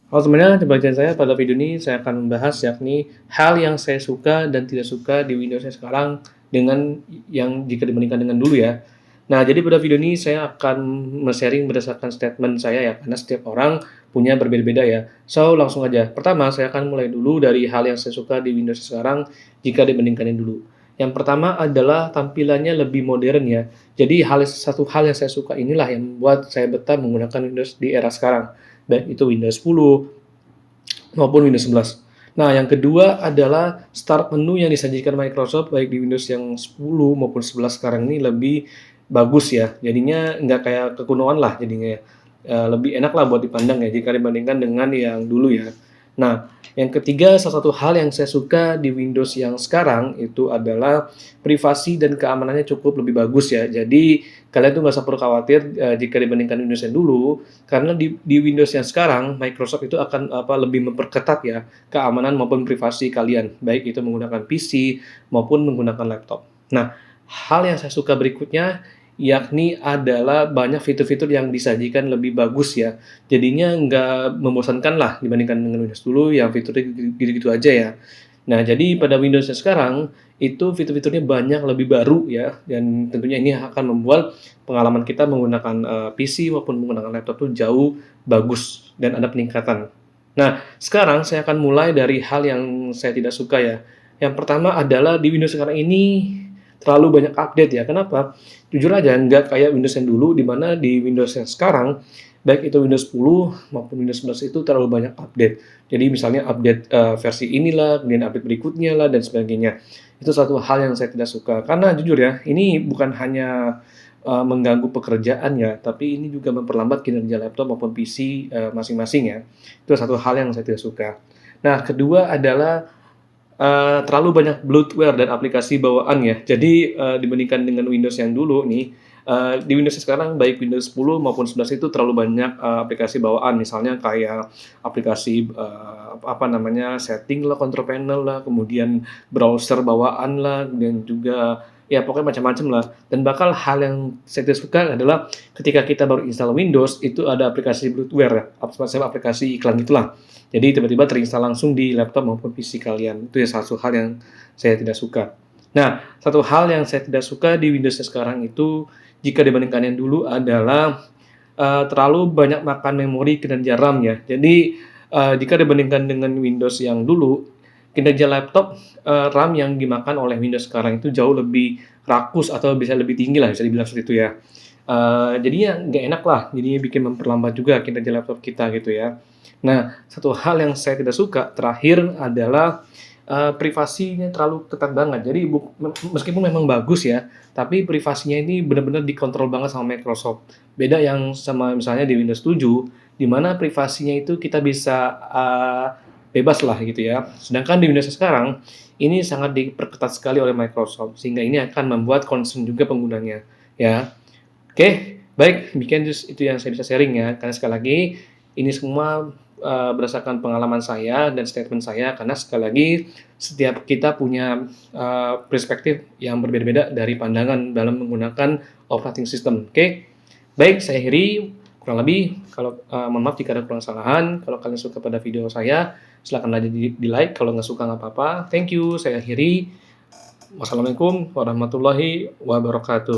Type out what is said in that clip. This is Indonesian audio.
Halo semuanya, jumpa dengan saya. Pada video ini saya akan membahas yakni hal yang saya suka dan tidak suka di Windows yang sekarang dengan yang jika dibandingkan dengan dulu ya. Nah, jadi pada video ini saya akan sharing berdasarkan statement saya ya, karena setiap orang punya berbeda-beda ya. So, langsung aja. Pertama, saya akan mulai dulu dari hal yang saya suka di Windows sekarang jika dibandingkan yang dulu. Yang pertama adalah tampilannya lebih modern ya. Jadi satu hal yang saya suka inilah yang membuat saya betah menggunakan Windows di era sekarang, baik itu Windows 10 maupun Windows 11. Nah, yang kedua adalah start menu yang disajikan Microsoft baik di Windows yang 10 maupun 11 sekarang ini lebih bagus ya. Jadinya nggak kayak kekunoan lah jadinya ya. Lebih enak lah buat dipandang ya jika dibandingkan dengan yang dulu ya. Nah, yang ketiga, salah satu hal yang saya suka di Windows yang sekarang itu adalah privasi dan keamanannya cukup lebih bagus ya. Jadi kalian tuh nggak usah perlu khawatir jika dibandingkan Windows yang dulu, karena di Windows yang sekarang Microsoft itu akan lebih memperketat ya keamanan maupun privasi kalian, baik itu menggunakan PC maupun menggunakan laptop. Nah, hal yang saya suka berikutnya yakni adalah banyak fitur-fitur yang disajikan lebih bagus ya. Jadinya nggak membosankan lah dibandingkan dengan Windows dulu yang fiturnya gitu-gitu aja ya. Nah, jadi pada Windows yang sekarang itu fitur-fiturnya banyak lebih baru ya, dan tentunya ini akan membuat pengalaman kita menggunakan PC maupun menggunakan laptop tuh jauh bagus dan ada peningkatan. Nah, sekarang saya akan mulai dari hal yang saya tidak suka ya. Yang pertama adalah di Windows sekarang ini terlalu banyak update ya. Kenapa? Jujur aja nggak kayak Windows yang dulu, di mana di Windows yang sekarang baik itu Windows 10 maupun Windows 11 itu terlalu banyak update. Jadi misalnya update versi inilah, kemudian update berikutnya lah dan sebagainya. Itu satu hal yang saya tidak suka. Karena jujur ya, ini bukan hanya mengganggu pekerjaan ya, tapi ini juga memperlambat kinerja laptop maupun PC masing-masing ya. Itu satu hal yang saya tidak suka. Nah, kedua adalah terlalu banyak bloatware dan aplikasi bawaan ya. Jadi dibandingkan dengan Windows yang dulu nih, di Windows sekarang baik Windows 10 maupun 11 itu terlalu banyak aplikasi bawaan. Misalnya kayak aplikasi apa namanya setting lah, control panel lah, kemudian browser bawaan lah, dan juga ya pokoknya macam-macam lah. Dan bakal hal yang saya tidak suka adalah ketika kita baru install Windows itu ada aplikasi bloatware ya, aplikasi iklan gitulah. Jadi tiba-tiba terinstall langsung di laptop maupun PC kalian. Itu ya satu hal yang saya tidak suka. Nah, satu hal yang saya tidak suka di Windows sekarang itu jika dibandingkan yang dulu adalah terlalu banyak makan memori kinerja RAM ya. Jadi jika dibandingkan dengan Windows yang dulu, kinerja laptop RAM yang dimakan oleh Windows sekarang itu jauh lebih rakus atau bisa lebih tinggi lah, bisa dibilang seperti itu ya. Jadinya nggak enak lah, jadinya bikin memperlambat juga kinerja laptop kita gitu ya. Nah, satu hal yang saya tidak suka terakhir adalah privasinya terlalu ketat banget. Jadi meskipun memang bagus ya, tapi privasinya ini benar-benar dikontrol banget sama Microsoft. Beda yang sama misalnya di Windows 7, di mana privasinya itu kita bisa bebas lah gitu ya. Sedangkan di Windows sekarang, ini sangat diperketat sekali oleh Microsoft, sehingga ini akan membuat concern juga penggunanya ya. Oke, baik, demikian itu yang saya bisa sharing ya. Karena sekali lagi ini semua berdasarkan pengalaman saya dan statement saya, karena sekali lagi setiap kita punya perspektif yang berbeda-beda dari pandangan dalam menggunakan operating system. Oke, baik, saya akhiri. Kurang lebih, kalau mohon maaf jika ada kurang kesalahan. Kalau kalian suka pada video saya, silakan aja di like. Kalau nggak suka nggak apa-apa. Thank you. Saya akhiri. Wassalamualaikum warahmatullahi wabarakatuh.